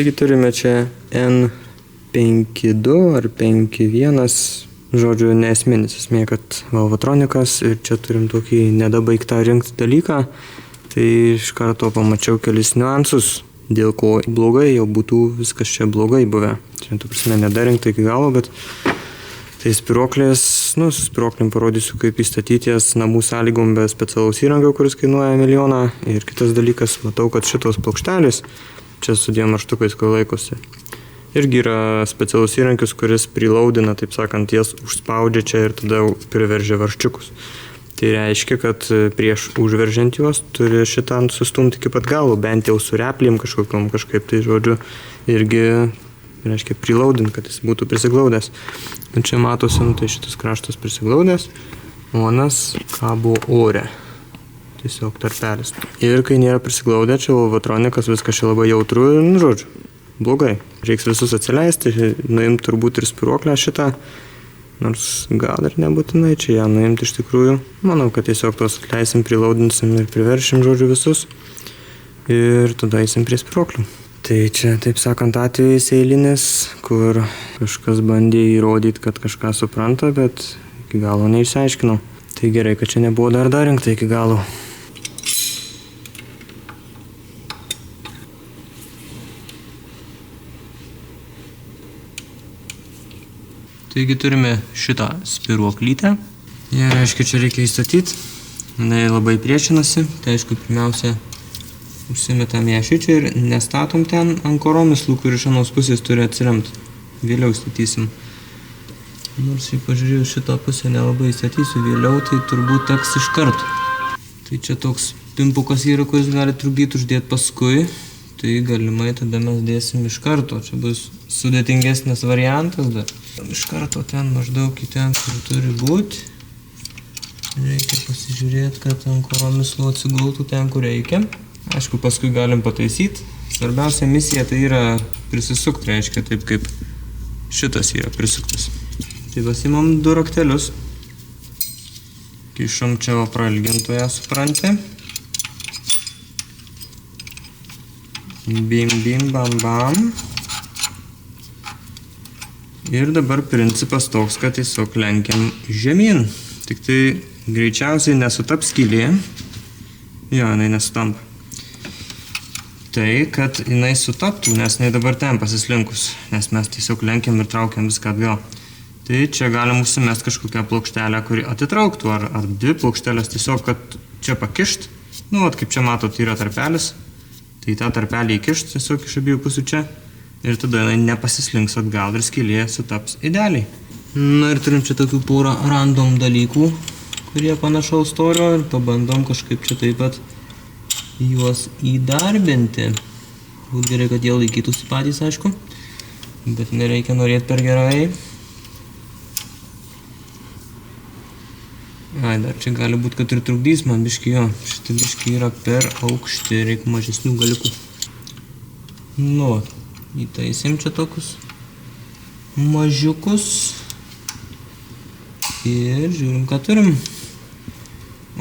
Taigi turime čia N52 ar 51, žodžiu, neesminis esmė, kad valvatronikas ir čia turim tokį nedabaigtą rinkti dalyką. Tai iš karto pamačiau kelis niuansus, dėl ko blogai, jau būtų viskas čia blogai buvę. Čia, tu prasme, nedarinkta iki galo, bet tai spiruoklės, su spiruoklėm parodysiu, kaip įstatyti jas namų sąlygom be specialaus įrangio, kuris kainuoja 1 milijoną. Ir kitas dalykas, matau, kad šitos plokštelės, čia su 2 marštukais, kur laikosi, irgi yra specialus įrankis, kuris prilaudina, taip sakant, jas užspaudžia čia ir tada priveržia varžčiukus. Tai reiškia, kad prieš užveržiant juos turi šitą sustumti iki pat galo, bent jau su replėm kažkokiom, kažkaip tai, žodžiu, irgi reiškia prilaudint, kad jis būtų prisiglaudęs. Ir čia matosi, tai šitas kraštas prisiglaudęs, o anas kabo ore. Tiesiog tarpelis. Ir kai nėra prisiglaudę, čia valvatronikas, viskas čia labai jautru ir, žodžiu, blogai. Reiks visus atsileisti, nuimti turbūt ir spiruoklę šitą, nors gal ir nebūtinai čia ją nuimti iš tikrųjų. Manau, kad tiesiog tos atleisim, prilaudinsim ir priveršim, žodžiu, visus. Ir tada eisim prie spiruoklių. Tai čia, taip sakant, atvejais eilinis, kur kažkas bandė įrodyti, kad kažką supranta, bet iki galo neišsiaiškinau. Tai gerai, kad čia nebuvo dar rinkta iki galo. Taigi turime šitą spiruoklytę. Jie reiškia, čia reikia įstatyti. Jinai labai priešinasi. Tai aišku, pirmiausia, užsimetam ją šičia ir nestatom ten ant koromislų, kur iš anos pusės turi atsiremti. Vėliau statysim. Nors jei pažiūrėjau šitą pusę nelabai statysiu vėliau, tai turbūt teks iš karto. Tai čia toks pimpukas yra, kuris gali trukdyti uždėti paskui. Tai galimai tada mes dėsim iš karto. Čia bus sudėtingesnis variantas dar. Iš karto ten maždaug į ten, kur turi būti. Reikia pasižiūrėti, kad ant koromislų atsigultų ten, kur reikia. Aišku, paskui galim pataisyti. Svarbiausia misija tai yra prisisukti, reiškia taip, kaip šitas yra prisuktas. Tai pasimam 2 raktelius. Kišom čia prailgintoje, supranti. Bim, bim, bam, bam. Ir dabar principas toks, kad tiesiog lenkiam žemyn. Tik tai greičiausiai nesutaps skylė. Jo, jinai nesutampa. Tai, kad jinai sutaptų, nes jinai dabar ten pasislinkus. Nes mes tiesiog lenkiam ir traukiam viską atgal. Tai čia galim užsimest kažkokią plokštelę, kuri atitrauktų. Ar 2 plokštelės tiesiog, kad čia pakišt. Kaip čia matot, yra tarpelis. Tai tą tarpelį įkišt tiesiog iš abiejų pusių čia. Ir tada jinai nepasislinks atgal ir skylė sutaps idealiai. Na ir turim čia tokių porą random dalykų, kurie panašaus storio ir pabandom kažkaip čia taip pat juos įdarbinti. Būt gerai, kad jie laikytųsi patys, aišku, bet nereikia norėti per gerai. Dar čia gali būti, kad ir trukdys man biškį jo. Šitie biškį yra per aukšti, reikia mažesnių galikų. Įtaisim čia tokius mažiukus ir žiūrim, ką turim.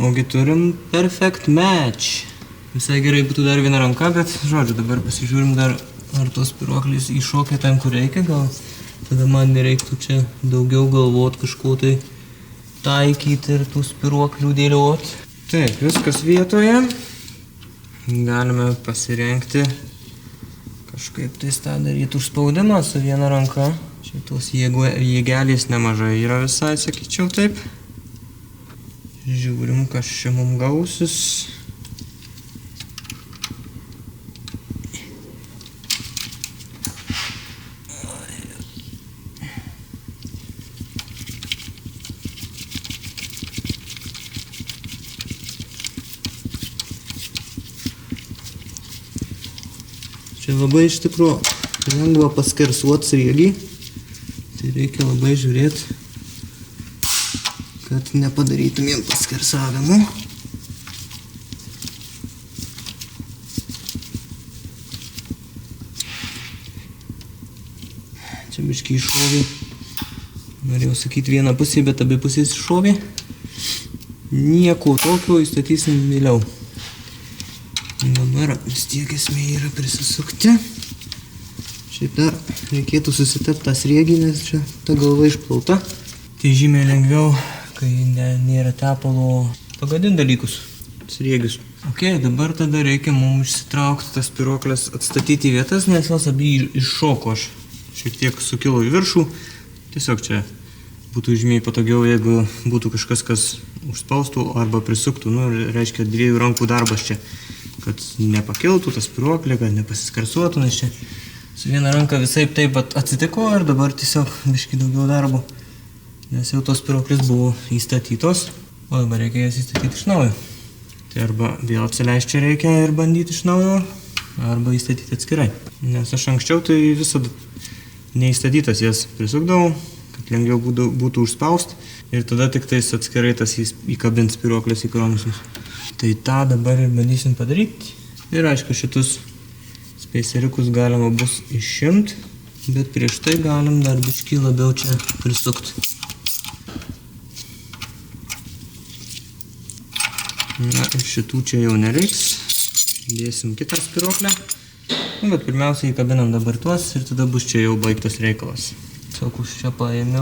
Ogi turim perfect match. Visai gerai būtų dar viena ranka, bet žodžiu, dabar pasižiūrim dar, ar tos spiruoklės įšokia ten, kur reikia. Gal tada man nereiktų čia daugiau galvot kažko tai taikyti ir tų spiruoklių dėliot. Taip, viskas vietoje. Galime pasirengti kažkaip tai tą daryti užspaudimą su viena ranka. Šitos jėgelės nemažai yra visai, sakyčiau taip. Žiūrim, kas čia mum gausis. Čia labai iš tikrųjų lengva paskersuot sriegį. Tai reikia labai žiūrėti, kad nepadarytumėm paskersavimų. Čia biškį iššovė. Norėjau sakyti vieną pusę, bet abi pusės iššovė. Nieko tokio įstatysim vėliau. Dabar vis tiek esmė yra prisisukti. Šiaip dar reikėtų susitepti tą sriegį, nes čia ta galva išplauta. Tai žymiai lengviau, kai nėra tepalo pagadinti dalykus, sriegius. Ok, dabar tada reikia mums išsitraukti tas spyruokles, atstatyti į vietas, nes jos abi iššoko. Aš šiek tiek sukilau į viršų. Tiesiog čia būtų žymiai patogiau, jeigu būtų kažkas, kas užspaustų arba prisuktų. Nu, reiškia, 2 rankų darbas čia, kad nepakiltų tas spyruoklė, kad nepasiskarsuotų, nes čia su viena ranka visaip taip atsitiko ir dabar tiesiog biškį daugiau darbo, nes jau tos spyruoklės buvo įstatytos, o dabar reikia jas įstatyti iš naujo. Tai arba vėl apsileisti čia reikia ir bandyti iš naujo, arba įstatyti atskirai. Nes aš anksčiau tai visada neįstatytas jas prisukdavau, kad lengviau būtų užspaust ir tada tik tais atskirai tas įkabint spyruoklės į kronusus. Tai tą dabar ir bandysim padaryti. Ir aišku, šitus speiseriukus galima bus išimti, bet prieš tai galim dar biškį labiau čia prisukti. Na ir šitų čia jau nereiks. Dėsim kitą spyruoklę. Bet pirmiausia įkabinam dabar tuos ir tada bus čia jau baigtas reikalas. Tiesiog už čia paėmė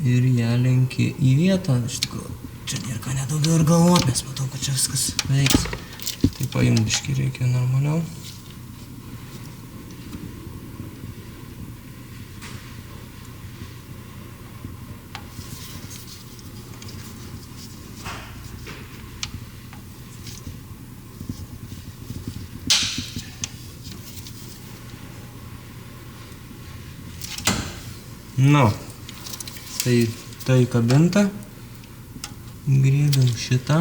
ir ją lenki į vietą. Iš tikrųjų, čia nėra ką nedaugiau ir galvot, nes matau, kad čia viskas veiks. Tai paimti biškį reikia normaliau. Nu, tai kabinta. Griebiam šitą.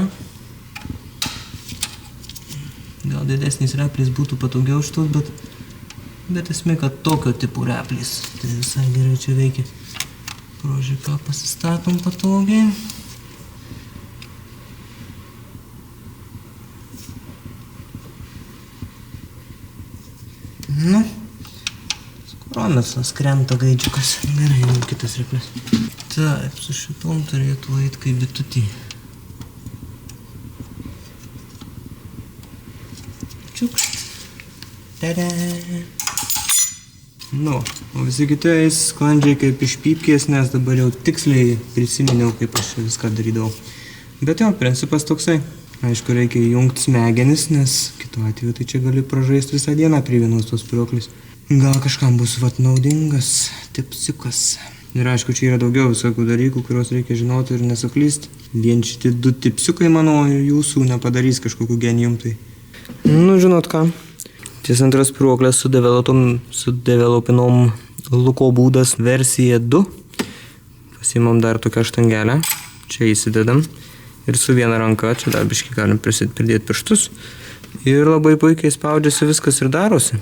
Gal didesnis replis būtų patogiau šitos, bet esmė, kad tokio tipo replis. Tai visai gerai čia veikia. Prožiką pasistatom patogiai. Nu. Promesas krenta gaidžiukas. Gerai, jau kitas replis. Taip, su šitom turėtų eit kaip bitutį. Čiukšt. Tada. Nu, o visi kiti eis sklandžiai kaip iš pypkės, nes dabar jau tiksliai prisiminiau, kaip aš viską darydavau. Bet jo, principas toksai. Aišku, reikia įjungti smegenis, nes kitu atveju tai čia gali pražaisti visą dieną prie vienos tos spyruoklės. Gal kažkam bus naudingas tipsiukas. Ir aišku, čia yra daugiau visokių dalykų, kuriuos reikia žinoti ir nesuklysti. Vien šitie 2 tipsiukai, manau, jūsų nepadarys kažkokių genijum tai. Nu, žinot ką. Ties antras spyruoklės sudevelopinom Luko būdas versija 2. Pasimam dar tokią štangelę. Čia įsidedam. Ir su viena ranka, čia dar biškį galim pridėti pirštus. Ir labai puikiai spaudžiasi viskas ir darosi.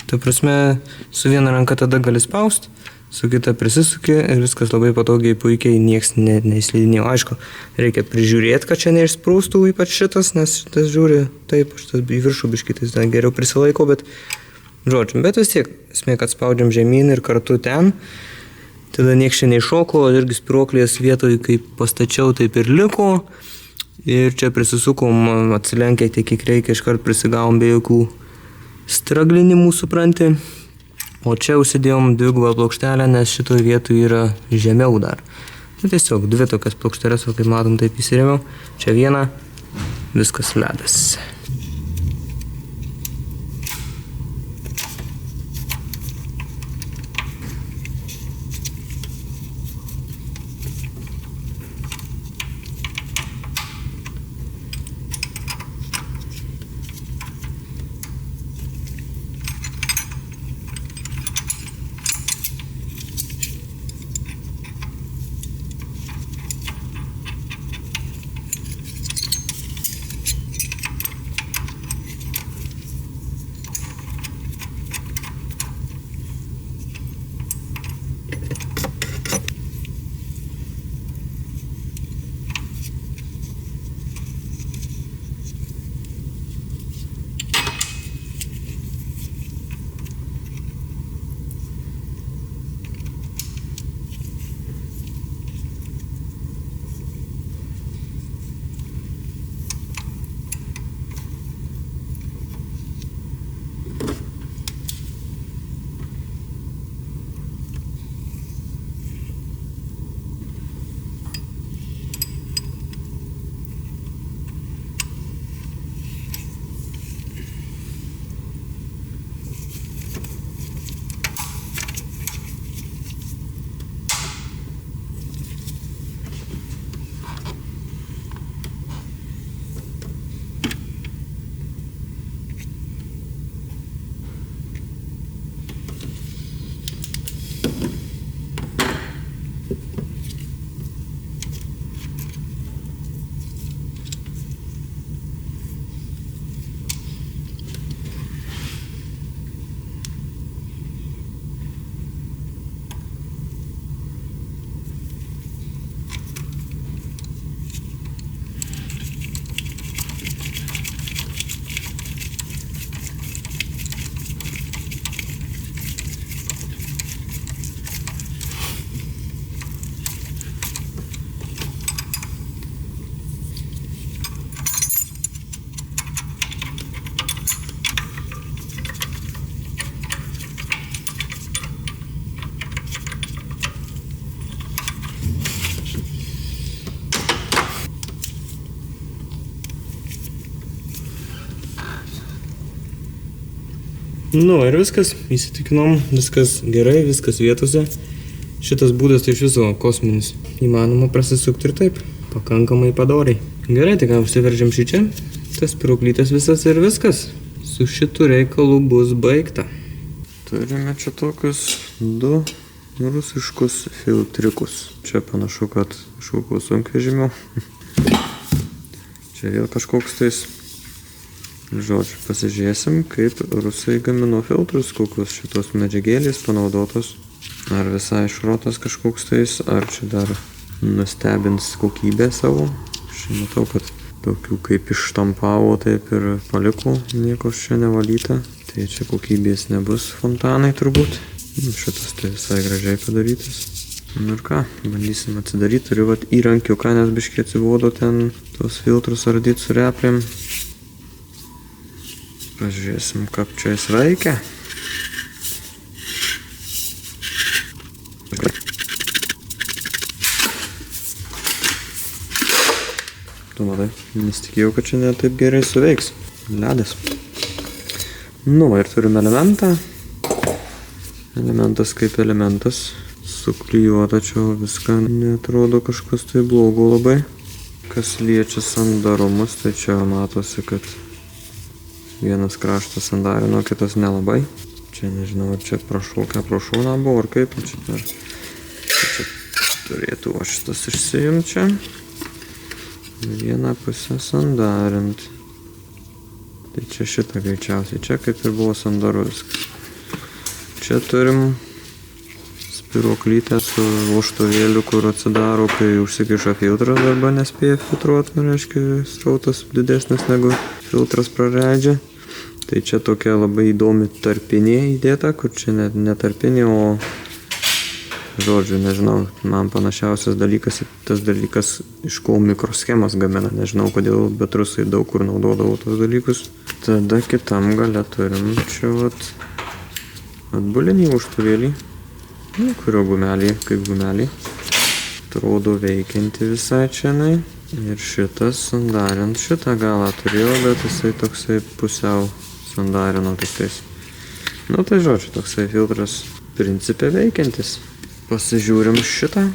Ta prasme, su viena ranka tada gali spaust, su kita prisisukė ir viskas labai patogiai, puikiai, nieks neįslydinėjo. Aišku, reikia prižiūrėti, kad čia neišsprūstų, ypač šitas, nes šitas žiūri taip, šitas į viršų biškitais geriau prisilaiko, bet žodžiu, bet vis tiek, esmė, kad spaudžiam žemyn ir kartu ten, tada nieks čia neiššoko, irgi spyruoklės vietoj, kaip pastačiau, taip ir liko. Ir čia prisisukom, atsilenkę tiek, kiek reikia, iškart prisigavom be jokių straglinimų, supranti. O čia užsidėjom 2 plokštelę, nes šitoj vietoj yra žemiau dar. Tai tiesiog 2 tokias plokštelės, kaip matom, taip įsirėmiau. Čia viena, viskas ledas. Nu ir viskas, įsitikinom, viskas gerai, viskas vietose. Šitas būdas tai iš viso kosminis. Įmanoma prasisukti ir taip, pakankamai padoriai. Gerai, tai ką užsiveržiam šį čia, tas spyruoklytės visas ir viskas. Su šitu reikalu bus baigta. Turime čia tokius 2 rusiškus filtrikus. Čia panašu, kad kažkokių sunkvežimių. Čia vėl kažkoks tais. Žodžiu, pasižiūrėsim, kaip rusai gamino filtrus, kokios šitos medžiagėlės panaudotos. Ar visai šrotas kažkoks tais, ar čia dar nustebins kokybę savo. Aš matau, kad tokių kaip ištampavo, taip ir paliko, nieko čia nevalyta. Tai čia kokybės nebus fontanai turbūt. Šitas tai visai gražiai padarytas. Nu ir ką, bandysim atsidaryti. Turiu vat įrankių, ką nes biškiai atsibodo ten tos filtrus ardyti su replėm. Pažiūrėsim, kaip čia jis veikia. Tu matai, nesitikėjau, kad čia ne taip gerai suveiks. Ledas. Nu, ir turim elementą. Elementas kaip elementas. Suklijuota čia viską. Neatrodo kažkas tai blogo labai. Kas liečia sandarumus, tai čia matosi, kad vienas kraštas sandarino, kitas nelabai. Čia nežinau, ar čia prašaukia prašūna buvo, ar kaip. Čia turėtų šitas išsijimti čia. Vieną pusę sandarint. Tai čia šitą greičiausiai. Čia kaip ir buvo sandaru viskas. Čia turim spyruoklytę su vožtuvėliu, kur atsidaro, kai užsikiša filtras arba nespėja filtruoti, reiškia srautas didesnis negu filtras praleidžia. Tai čia tokia labai įdomi tarpinė įdėta, kur čia net ne tarpinė, o žodžiu, nežinau, man panašiausias dalykas, tas dalykas, iš ko mikroschemas gamina, nežinau kodėl, bet rusai daug kur naudodavo tos dalykus. Tada kitam gale turim čia vat atbulinį vožtuvėlį, kurio gumelį, kaip gumelį. Atrodo veikianti visai čianai. Ir šitas sandarint šitą galą turėjo, bet jisai toksai pusiau sandarino tiktais. Nu tai žodžiu, toksai filtras principe veikiantis. Pasižiūrim šitą.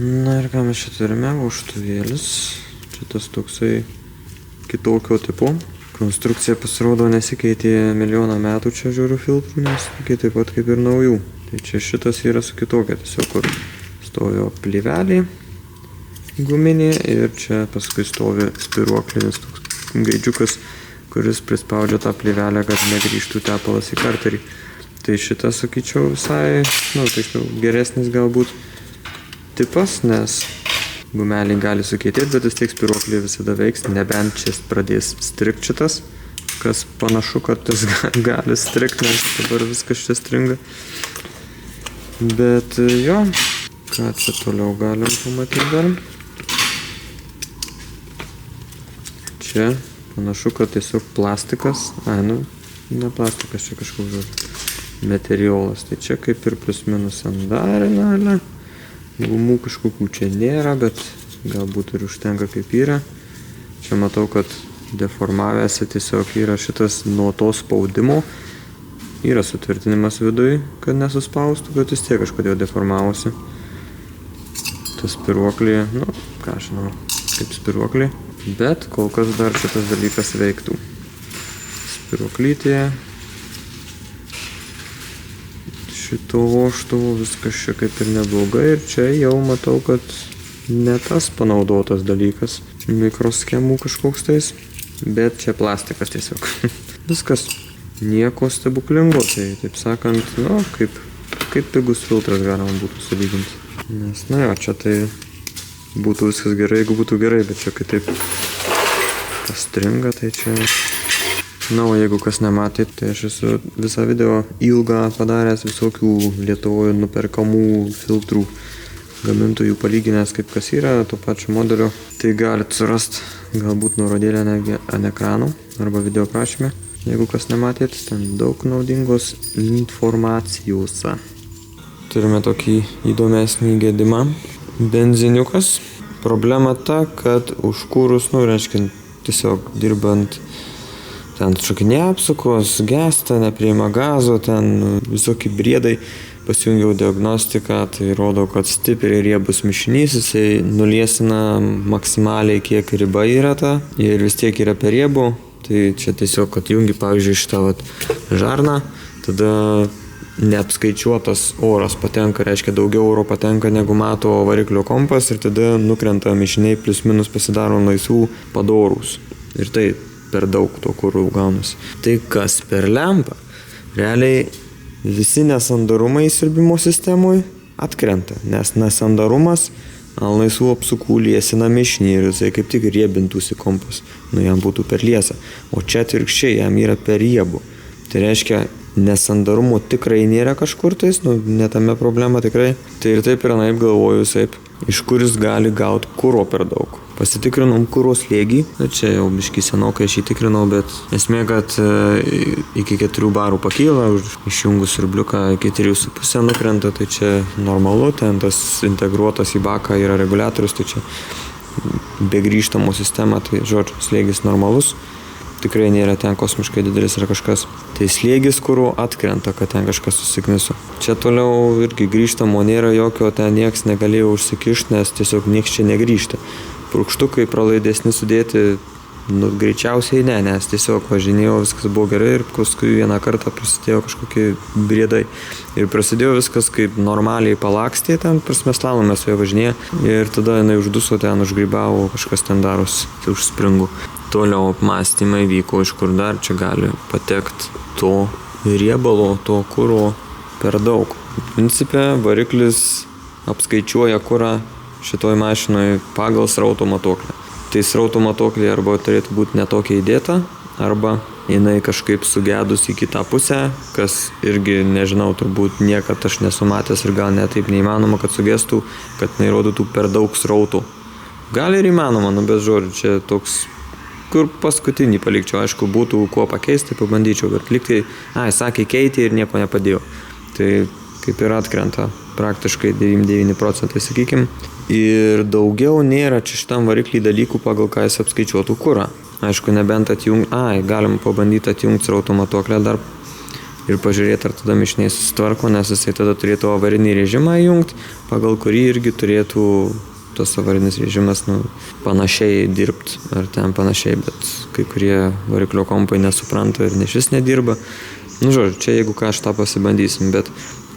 Na ir ką mes čia turime, vožtuvėlis. Čia tas toksai kitokio tipo. Konstrukcija pasirodo nesikeitė milijoną metų čia žiūriu filtrų, nes tokie taip pat kaip ir naujų. Tai čia šitas yra su kitokia, tiesiog kur stovio plyvelė guminė ir čia paskui stovi spyruoklinis toks gaidžiukas, kuris prispaudžia tą plyvelę, kad negrįžtų tepalas į karterį. Tai šitas, sakyčiau, visai, geresnis galbūt tipas, nes gumeliai gali sukietėti, bet vis tiek spyruoklė visada veiks, nebent čia pradės strigt šitas, kas panašu, kad jis gali strigt, nes dabar viskas čia stringa. Bet jo, ką čia toliau galim pamatyti dar. Čia panašu, kad tiesiog plastikas, ne plastikas, čia kažkoks žodžiu, materialas. Tai čia kaip ir plius minus sandarinalė. Gumų kažkokių čia nėra, bet galbūt ir užtenka kaip yra. Čia matau, kad deformavęsi tiesiog yra šitas nuo to spaudimo. Yra sutvirtinimas viduj, kad nesuspaustų, bet vis tiek kažkodėl deformavosi. Tas spyruoklė, ką žinau, kaip spyruoklė. Bet kol kas dar šitas dalykas veiktų. Spyruoklytė. Šito vožtuvo viskas čia kaip ir neblogai. Ir čia jau matau, kad ne tas panaudotas dalykas. Mikroschemų kažkoks tais. Bet čia plastikas tiesiog. Viskas. Nieko stebuklingo, tai taip sakant, kaip pigus filtras galima būtų sulyginti. Nes, čia tai būtų viskas gerai, jeigu būtų gerai, bet čia kai taip pastringa, tai čia... O jeigu kas nematėt, tai aš esu visą video ilgą padaręs visokių Lietuvoje nuperkamų filtrų gamintojų palyginęs, kaip kas yra, to pačio modelio. Tai galit surast galbūt nuorodėlę netgi ant ekrano arba video prašyme. Jeigu kas nematėt, ten daug naudingos informacijos. Turime tokį įdomesnį gedimą. Benziniukas. problema ta, kad užkūrus, reiškia, tiesiog dirbant ten šokinėja apsukos, gesta, nepriima gazo, ten visokie briedai. Pasijungiau diagnostiką, tai rodo, kad stipriai riebus mišinys, jisai nuliesina maksimaliai, kiek riba yra ta ir vis tiek yra per riebų. Tai čia tiesiog atjungi, pavyzdžiui, šitą žarną, tada neapskaičiuotas oras patenka, reiškia daugiau oro patenka negu mato variklio kompas ir tada nukrenta mišiniai plius minus pasidaro laisvų padorūs. Ir tai per daug to kuro gaunasi. Tai kas per lempą? Realiai visi nesandarumai siurbimo sistemui atkrenta, nes nesandarumas ant laisvų apsukų liesina mišinį ir jisai kaip tik riebintųsi kompas, jam būtų per liesą. O čia atvirkščiai, jam yra per riebų. Tai reiškia, nesandarumo tikrai nėra kažkur tais, ne tame problema tikrai. Tai ir taip ir anaip galvoju, iš kur jis gali gauti kuro per daug. Pasitikrinom kuro slėgį, čia jau biškį senokai aš jį tikrinau, bet esmė, kad iki 4 barų pakyla, išjungus siurbliuką iki 3,5 nukrenta, tai čia normalu, ten tas integruotas į baką yra reguliatorius, tai čia be grįžtamo sistema, tai žodžiu, slėgis normalus, tikrai nėra ten kosmiškai didelis ar kažkas. Tai slėgis kuro atkrenta, kad ten kažkas susikniso. Čia toliau irgi grįžtamo nėra jokio, ten nieks negalėjo užsikišti, nes tiesiog nieks čia negrįžta. Purkštukai pralaidesni sudėti, greičiausiai ne, nes tiesiog važinėjau, viskas buvo gerai ir paskui vieną kartą prasidėjo kažkokie briedai. Ir prasidėjo viskas kaip normaliai palakstė, ten prasme slalome su juo važinėję ir tada jinai užduso, ten užgrybavo, kažkas ten darosi, tai užspringu. Toliau apmąstymai vyko, iš kur dar čia gali patekti to riebalo, to kuro per daug. Principe, variklis apskaičiuoja kurą šitoj mašinoj pagal srauto matuoklį. Tai srauto matuoklį arba turėtų būti netokia įdėta, arba jinai kažkaip sugedus į kitą pusę, kas irgi, nežinau, turbūt niekad aš nesu matęs ir gal net taip neįmanoma, kad sugestų, kad jinai rodytų per daug srautų. Gal ir įmanoma, bet žodžiu, čia toks, kur paskutinį palikčiau, aišku, būtų kuo pakeisti, pabandyčiau, bet liktai, sakė keitė ir nieko nepadėjo. Tai kaip ir atkrenta praktiškai 99%, sakykim. Ir daugiau nėra čia šitam variklį dalykų, pagal ką jis apskaičiuotų kurą. Aišku, nebent galim pabandyti atjungti srauto matuoklę dar ir pažiūrėti, ar tada mišiniai susitvarko, nes jisai tada turėtų avarinį režimą įjungti, pagal kurį irgi turėtų tas avarinis režimas panašiai dirbti, ar ten panašiai, bet kai kurie variklio kompai nesupranta ir nešis nedirba. Žodžiu, čia jeigu ką aš tą pasibandysim, bet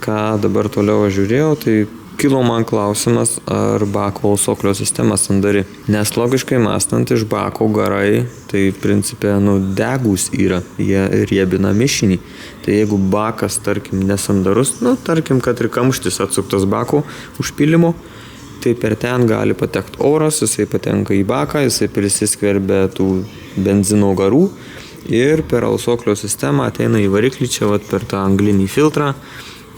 ką dabar toliau aš žiūrėjau, tai kilo man klausimas, ar bako alsoklio sistema sandari. Nes logiškai mąstant, iš bako garai, tai principe, degus yra, jie riebina mišinį. Tai jeigu bakas, tarkim, nesandarus, tarkim, kad ir kamštis atsuktas bako užpylimo, tai per ten gali patekti oras, jisai patenka į baką, jisai prisiskverbia tų benzino garų ir per alsoklio sistemą ateina į variklį, čia per tą anglinį filtrą,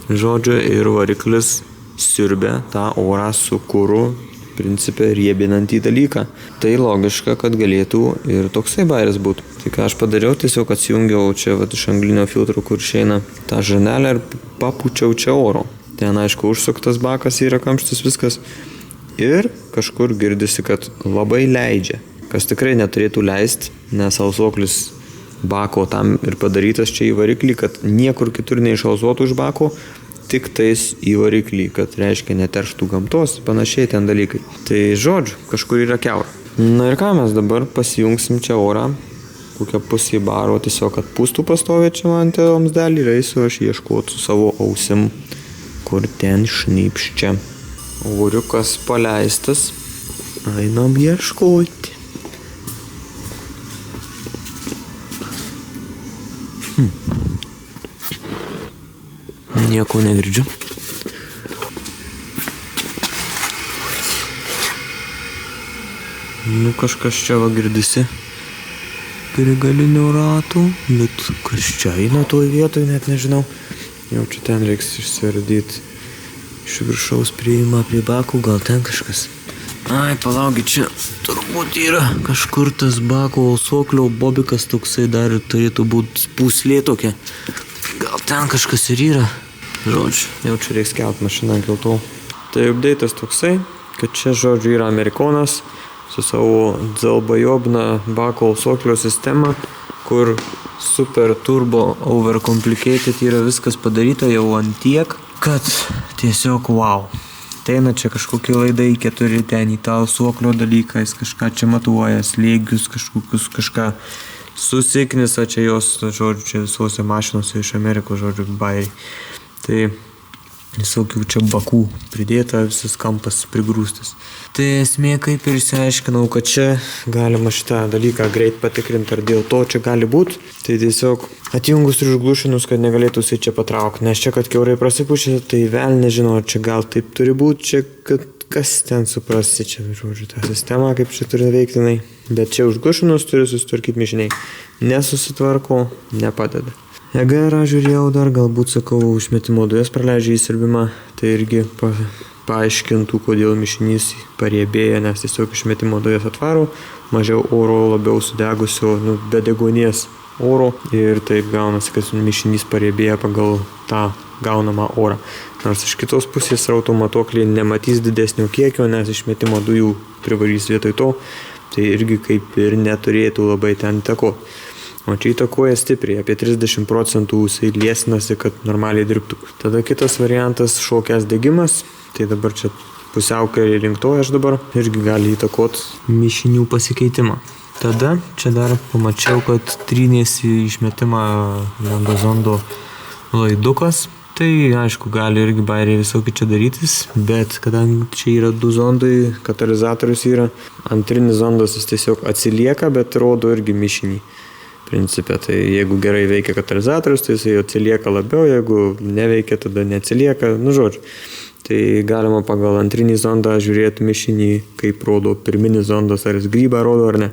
žodžiu, ir variklis siurbia tą orą su kuru, principe, riebinantį dalyką. Tai logiška, kad galėtų ir toksai bairis būtų. Tai ką aš padariau, tiesiog atsijungiau čia iš anglinio filtro, kur išeina tą žarnelę ir papučiau čia oro. Ten, aišku, užsuktas bakas yra kamštis viskas. Ir kažkur girdisi, kad labai leidžia. Kas tikrai neturėtų leisti, nes alsoklis bako tam ir padarytas čia į variklį, kad niekur kitur neišalsuotų iš bako, tik tais į variklį, kad reiškia neterštų gamtos, panašiai ten dalykai. Tai žodžiu, kažkur yra kiaura. Ir ką mes dabar pasijungsim čia orą, kokią pusę baro, tiesiog atpūstų pastovė čia man tą vamzdelį ir eisiu aš ieškoti su savo ausim, kur ten šnypščia. Oriukas paleistas, einam ieškoti. Nieko negirdžiu. Kažkas čia girdisi prie galinio ratų, bet kas čia eina toj vietoj, net nežinau. Jau čia ten reiks išsiardyti. Iš viršaus prieima prie bakų, gal ten kažkas. Palaukit, čia turbūt yra kažkur tas bako alsoklio bobikas toksai dar turėtų būti puslė tokia. Gal ten kažkas ir yra. Žodžiu, jau čia reiks kelt mašiną ant keltų. Tai update'as toksai, kad čia, žodžiu, yra Amerikonas su savo dzalbajobna bako soklio sistema, kur super turbo overcomplicated yra viskas padaryta jau ant tiek, kad tiesiog wow. Ateina čia kažkokie laidai, 4 ten į tą soklio dalyką, jis kažką čia matuoja, slėgius kažkokius, kažką susiknisa čia jos, žodžiu, čia visose mašinose iš Amerikos, žodžiu, bairiai. Tai visokių čia bakų pridėta, visas kampas prigrūstas. Tai esmė, kaip ir išsiaiškinau, kad čia galima šitą dalyką greit patikrinti, ar dėl to čia gali būti. Tai tiesiog atjungus ir užglušinus, kad negalėtų jisai čia patraukti. Nes čia, kad kiaurai prasipučia, tai vėl nežinau, ar čia gal taip turi būti, čia, kad kas ten suprasti čia, žodžiu, tą sistemą, kaip čia turi veiktinai. Bet čia užglušinus turi susitvarkyti mišiniai. Nesusitvarko, nepadeda. EGR žiūrėjau dar, galbūt sakau, išmetimo dujas praleidžia į siurbimą, tai irgi paaiškintų, kodėl mišinys pariebėja, nes tiesiog išmetimo dujas atvaro, mažiau oro, labiau sudegusio, be deguonies oro ir taip gaunasi, kad mišinys pariebėja pagal tą gaunamą orą. Nors iš kitos pusės srauto matuokliai nematys didesnio kiekio, nes išmetimo dujų privarys vietoj to, tai irgi kaip ir neturėtų labai ten įtakoti. O čia įtakoja stipriai, apie 30% jisai liesinasi, kad normaliai dirbtų. Tada kitas variantas - šokęs degimas, tai dabar čia pusiaukelį link to aš dabar irgi gali įtakoti mišinių pasikeitimą. Tada čia dar pamačiau, kad trynėsi išmetimą langozondo laidukas. Tai aišku, gali irgi bairiai visokie čia darytis, bet kadangi čia yra 2 zondai, katalizatorius yra, antrinis zondas jis tiesiog atsilieka, bet rodo irgi mišinį. Principė, tai jeigu gerai veikia katalizatorius, tai jisai atsilieka labiau, jeigu neveikia, tada neatsilieka, žodžiu. Tai galima pagal antrinį zondą žiūrėti mišinį, kaip rodo pirminis zondas, ar jis grybą rodo ar ne.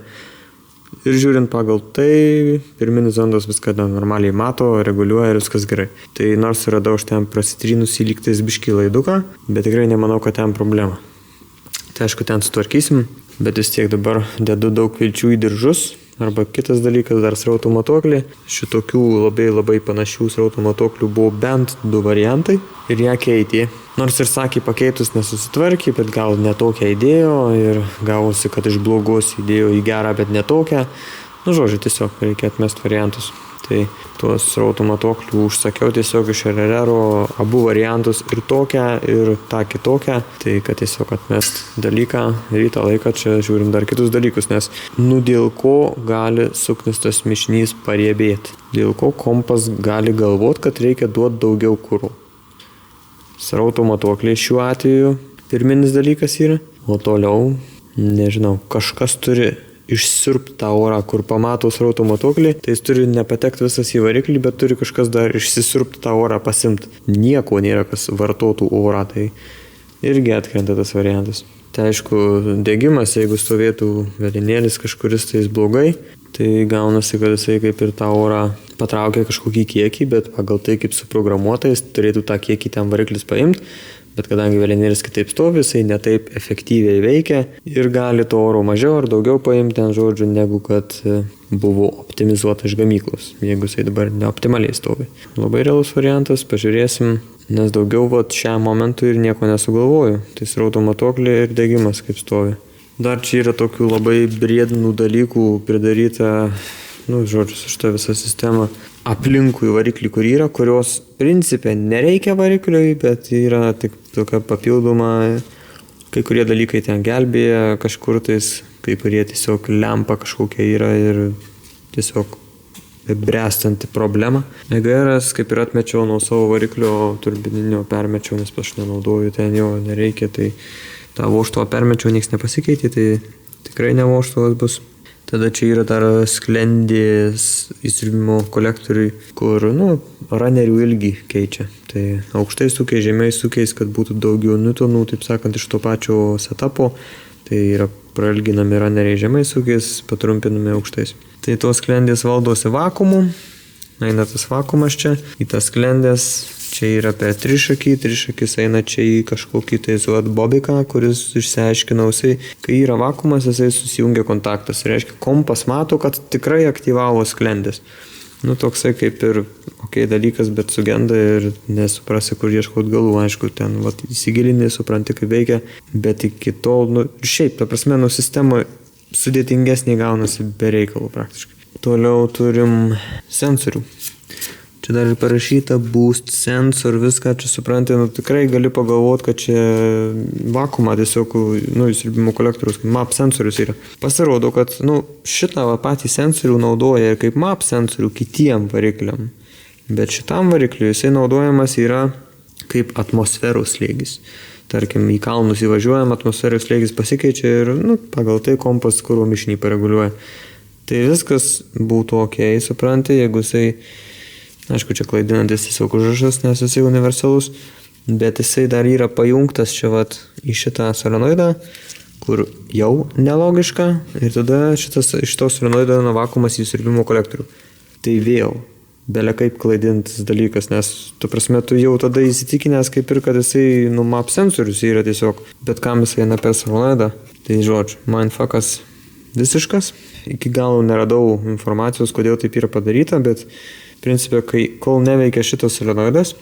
Ir žiūrint pagal tai, pirminis zondas viską normaliai mato, reguliuoja ir viskas gerai. Tai nors radau aš ten prasitrynusį lygtais biškį laiduką, bet tikrai nemanau, kad ten problema. Tai aišku, ten sutvarkysim, bet vis tiek dabar dedu daug vilčių į diržus. Arba kitas dalykas, dar srauto matuoklį. Šitokių labai panašių srauto matuoklių buvo bent 2 variantai ir ją keitė. Nors ir sakė, pakeitus nesusitvarkė, bet gal netokią įdėjo ir gavosi, kad iš blogos įdėjo į gerą, bet netokią. Žodžiu, tiesiog reikia atmesti variantus. Tai tuos srauto matuoklių užsakiau tiesiog iš RRO abu variantus ir tokią, ir tą kitokią. Tai kad tiesiog atmest dalyką ir į tą laiką čia žiūrim dar kitus dalykus, nes dėl ko gali suktis tas mišinys pariebėti. Dėl ko kompas gali galvoti, kad reikia duoti daugiau kuro. Srauto matuokliai šiuo atveju pirminis dalykas yra, o toliau, nežinau, kažkas turi išsiurbti tą orą, kur pamato srauto matuoklį, tai jis turi nepatekti visas į variklį, bet turi kažkas dar išsisiurbti tą orą pasimti. Nieko nėra, kas vartotų orą, tai irgi atkrenta tas variantas. Tai aišku, degimas, jeigu stovėtų velinėlis kažkuris, tai jis blogai, tai gaunasi, kad jisai kaip ir tą orą patraukia kažkokį kiekį, bet pagal tai, kaip suprogramuota, jis turėtų tą kiekį ten variklis paimti. Bet kadangi velinėlis kitaip stovi, jisai netaip efektyviai veikia ir gali to oro mažiau ar daugiau paimti ant žodžių, negu kad buvo optimizuota iš gamyklos, jeigu jisai dabar neoptimaliai stovi. Labai realus variantas, pažiūrėsim, nes daugiau šiam momentui ir nieko nesugalvoju. Tai srauto matuoklė ir degimas kaip stovi. Dar čia yra tokių labai briedinų dalykų pridaryta, žodžiu, su šitą visą sistemą aplinkui variklį, kur yra, kurios principė nereikia varikliui, bet yra tik tokia papildoma, kai kurie dalykai ten gelbėja kažkur tais, kai kurie tiesiog lempa kažkokia yra ir tiesiog bręstanti problema. EGR-as kaip ir atmečiau nuo savo variklio turbininio, permečiau, nes aš nenaudoju, ten jo nereikia, tai tą vožtuvą permečiau, nieks nepasikeitė, tai tikrai ne vožtuvas bus. Tada čia yra dar sklendės įsiurbimo kolektoriui, kur, ranerių ilgį keičia. Tai aukštai sukiais, žemiai sukiais, kad būtų daugiau niutonų, taip sakant, iš to pačio setupo. Tai yra prailginami raneriai žemai sukiais, patrumpinami aukštais. Tai tos sklendės valdosi vakumu. Eina tas vakumas čia, į tas sklendės. Čia yra per trišakis eina čia į kažkokį bobiką, kuris išsiaiškinausiai, kai yra vakumas, jisai susijungia kontaktas. Reiškia, kompas mato, kad tikrai aktyvavo sklendės. Nu, toksai kaip ir dalykas, bet sugenda ir nesuprasi, kur ieškot galų. Aišku, ten įsigilini, supranti, kaip veikia, bet iki tol, šiaip, ta prasme, sistema sudėtingesnė gaunasi be reikalų praktiškai. Toliau turim sensorių. Čia dar ir parašyta boost sensor, viską čia supranti, tikrai gali pagalvoti, kad čia vakuumą tiesiog, įsiurbimo kolektorius, kaip MAP sensorius yra. Pasirodo, kad šitą patį sensorių naudoja ir kaip MAP sensorių kitiem varikliam, bet šitam varikliui jisai naudojamas yra kaip atmosferos slėgis. Tarkim, į kalnus įvažiuojam, atmosferos slėgis pasikeičia ir pagal tai kompas kuro mišinį pareguliuoja. Tai viskas būtų ok, supranti, jeigu jisai, aišku, čia klaidinantis tiesiog užrašas, nes jisai universalus, bet jisai dar yra pajungtas čia į šitą solenoidą, kur jau nelogiška, ir tada iš to solenoido vakuumas į siurbimo kolektorių. Tai vėl belia kaip klaidintis dalykas, nes tu prasme tu jau tada įsitikinęs kaip ir, kad jisai MAP sensorius yra tiesiog, bet kam jisai eina per solenoidą. Tai žodžiu, mindfuckas visiškas. Iki galo neradau informacijos, kodėl taip yra padaryta, bet principė, kol neveikia šitas solenoidas,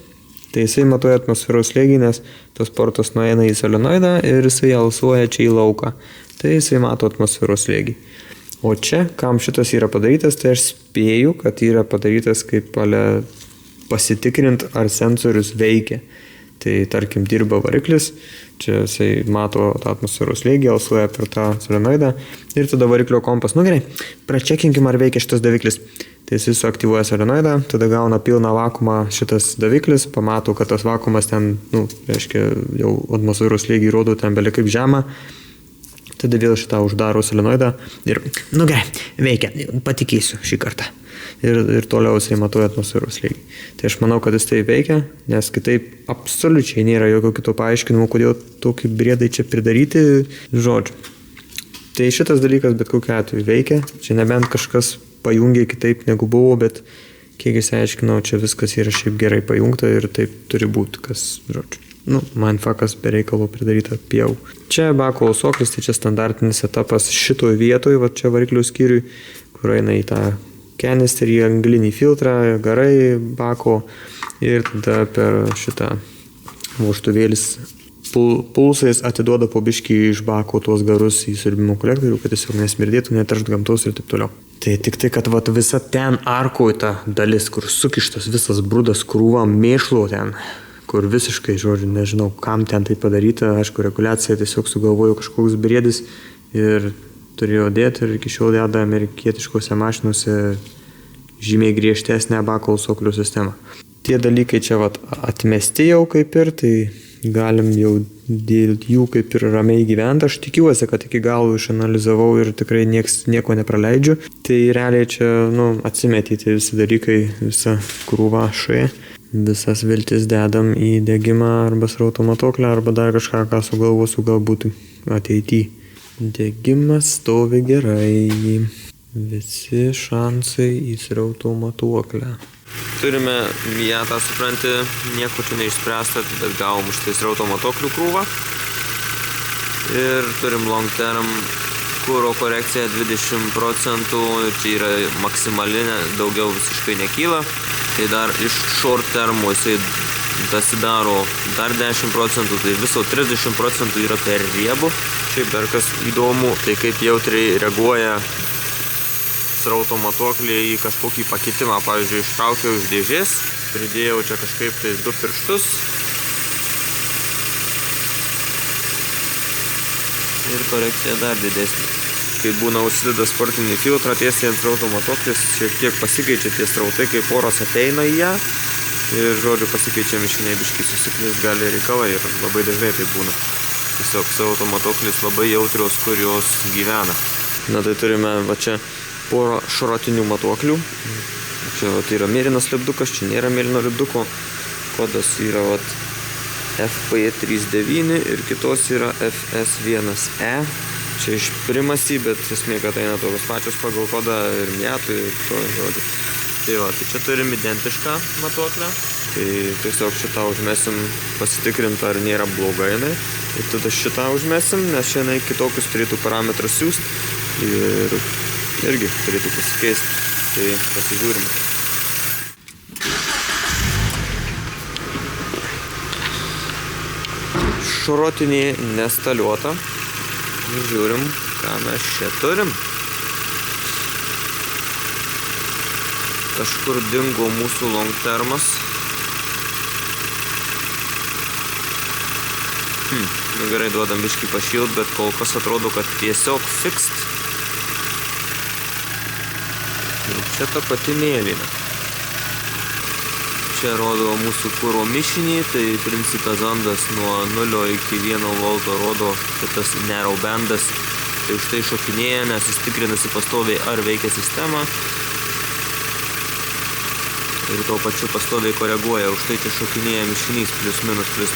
tai jisai matuoja atmosferos slėgį, nes tas portas nueina į solenoidą ir jisai alsuoja čia į lauką. Tai jisai mato atmosferos slėgį. O čia, kam šitas yra padarytas, tai aš spėju, kad yra padarytas kaip pasitikrinti, ar sensorius veikia. Tai tarkim dirba variklis, čia jisai mato tą atmosferos slėgį, alsuoja per tą solenoidą ir tada variklio kompas, gerai, pračekinkim, ar veikia šitas daviklis. Tai jis suaktyvuoja solenoidą, tada gauna pilną vakuumą šitas daviklis, pamato, kad tas vakuumas ten, reiškia, jau atmosferos slėgį rodo ten belia kaip žemą. Tada vėl šitą uždaro solenoidą ir, gerai, veikia, patikėsiu šį kartą. Ir toliau jisai matuoja atmosferos slėgį. Tai aš manau, kad jis tai veikia, nes kitaip absoliučiai nėra jokio kito paaiškinimo, kodėl tokį briedai čia pridaryti, žodžiu. Tai šitas dalykas bet kokiu atveju veikia, čia nebent kažkas pajungė kitaip negu buvo, bet kiek išsiaiškinau, čia viskas yra šiaip gerai pajungta ir taip turi būti, kas, žodžiu. Mindfuckas be reikalo pridaryta pievų. Čia bako alsuoklis, tai čia standartinis etapas šitoj vietoj, čia variklio skyriui, kur eina į tą kanisterį, anglinį filtrą, garai bako ir tada per šitą vožtuvėlis pulsais atiduoda po biškį iš bako tuos garus į siurbimo kolektorių, kad tiesiog nesmirdėtų, neterštų gamtos ir taip toliau. Tai tik tai, kad visa ten arkoje ta dalis, kur sukištas visas brudas krūva mėšlo ten, kur visiškai, žodžiu, nežinau, kam ten tai padaryta, aišku, reguliacija tiesiog sugalvojo kažkoks briedis ir turėjo dėti ir iki šiol deda amerikietiškose mašinose žymiai griežtesnę bako alsuoklio sistemą. Tie dalykai čia atmesti jau kaip ir, tai galim jau dėl jų kaip ir ramiai gyventi. Aš tikiuosi, kad iki galo išanalizavau ir tikrai nieko nepraleidžiu. Tai realiai čia, atsimetyti visi dalykai, visa krūva šai. Visas viltis dedam į degimą arba srauto matuoklę, arba dar kažką, ką sugalvosiu galbūt ateityje. Degimas stovi gerai. Visi šansai į srauto matuoklę. Turime ją, tą supranti, nieko čia neišspręsta, bet gavom už tai srauto matuoklių krūvą. Ir turim long term kuro korekcija 20%, čia yra maksimali, daugiau visiškai nekyla. Tai dar iš short termo jisai dasidaro dar 10%, tai viso 30% yra per riebų. Šiaip dar kas įdomu, tai kaip jautriai reaguoja srauto matuoklį į kažkokį pakitimą. Pavyzdžiui, ištraukiau iš dėžės, pridėjau čia kažkaip tai 2 pirštus ir korekcija dar didesnė. Kai būna užsideda sportinį filtrą tiesiai ant srauto matuoklis, šiek tiek pasikeičia tie srautai, kai oras ateina į ją ir, žodžiu, pasikeičia mišiniai, biškai susiklys gali reikalai ir labai dažnai tai būna. Tiesiog srauto matuoklis labai jautrios, kur jos gyvena. Na tai turime čia porą šrotinių matuoklių. Čia yra mėlynas lipdukas, čia nėra mėlyno lipduko. Kodas yra FP39 ir kitos yra FS1E. Čia iš Primasy, bet esmė, kad eina tokios pačios pagal kodą ir metų ir to žodžiu. Tai čia turim identišką matuoklę. Tai tiesiog šitą užmesim pasitikrinti, ar nėra bloga jinai. Ir tada šitą užmesim, nes šiandien kitokius turėtų parametrus siūsti. Ir irgi turėtų pasikeisti. Tai pasižiūrim. šrotinė nestaliuota. Žiūrim, ką mes čia turim. Kažkur dingo mūsų long termas. Nu gerai, duodam biškį pašilt, bet kol kas atrodo, kad tiesiog fixed. Čia ta pati mėlyna. Čia rodo mūsų kuro mišinį, tai principė zondas nuo 0 iki 1 volto rodo, kad tas narrow bandas, tai už tai šokinėja, nes jis tikrinasi pastoviai, ar veikia sistema. Ir tuo pačiu pastoviai koreguoja, už tai čia šokinėja mišinys plius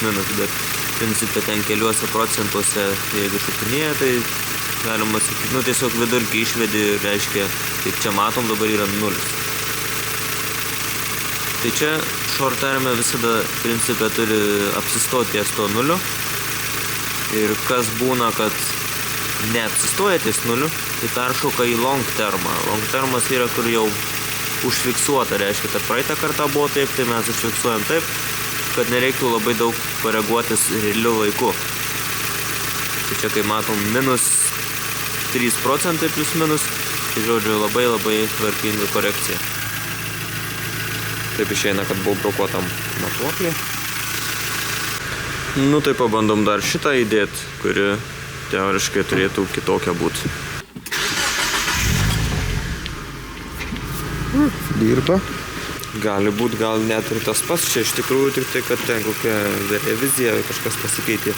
minus, bet principė ten keliuose procentuose, jeigu šokinėja, tai galima sakyti, nu tiesiog vidurkį išvedi, reiškia, kaip čia matom, dabar yra 0. Tai čia short terme visada principė turi apsistoti ties to 0. Ir kas būna, kad neapsistoja ties 0, tai peršoka į long termą. Long termas yra, kur jau užfiksuota, reiškia, kad praeitą kartą buvo taip, tai mes užfiksuojam taip, kad nereiktų labai daug koreguotis realiu laiku. Tai čia, kaip matom, minus 3 procentai plius minus, tai žodžiu labai tvarkinga korekcija. Taip išeina, kad buvo brokuotam matuoklį. Nu tai pabandom dar šitą įdėti, kuri teoriškai turėtų kitokia būti. Dirba. Gali būt, gal net ir tas pats. Čia iš tikrųjų tik tai, kad ten kokia revizija, kažkas pasikeitė.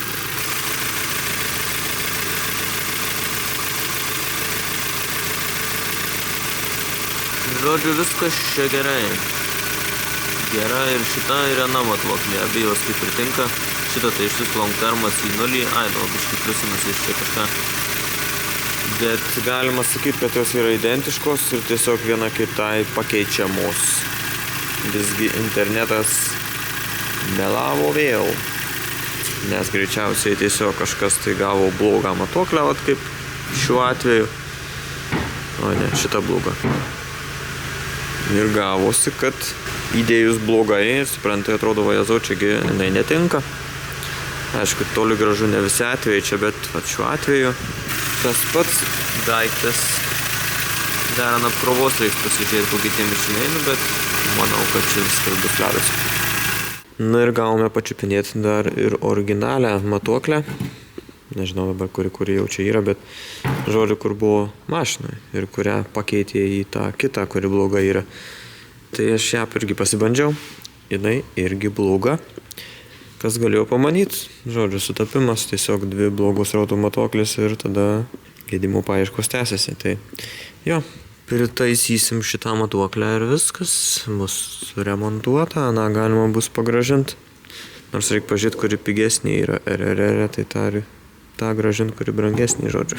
Žodžiu, viskas čia gerai. Gera ir šita ir ana matuoklė. Abiejos kaip ir tinka. Šita tai iš vis long termas į 0. Ai, nu, biškai pliusinas iš čia kažką. Bet galima sakyti, kad jos yra identiškos ir tiesiog viena kitai pakeičiamos. Visgi internetas melavo vėl. Nes greičiausiai tiesiog kažkas tai gavo blogą matuoklę, vat kaip šiuo atveju. O ne, šita bloga. Ir gavosi, kad įdėjus blogai, suprantai, atrodo, vajazau, čiagi jinai netinka. Aišku, toli gražu ne visi atvejai čia, bet šiuo atveju tas pats daiktas. Dar ant apkrovos reiks pasižiūrėti, kokie tie mišiniai, bet manau, kad čia viskas bus ledas. Na ir gavome pačiupinėti dar ir originalią matuoklę. Nežinau dabar, kuri jau čia yra, bet žodžiu, kur buvo mašinai ir kurią pakeitė į tą kitą, kuri bloga yra. Tai aš ją irgi pasibandžiau, jinai irgi bloga. Kas galėjo pamanyti? Žodžiu, sutapimas, tiesiog dvi blogos rautų matuoklis ir tada gedimų paieškos tęsiasi. Tai jo, pritaisysim šitą matuoklę ir viskas bus suremontuota, na, galima bus pagražinti. Nors reikia pažiūrėti, kuri pigesnė yra RRR, tai tą gražinti, kuri brangesnė, žodžiu.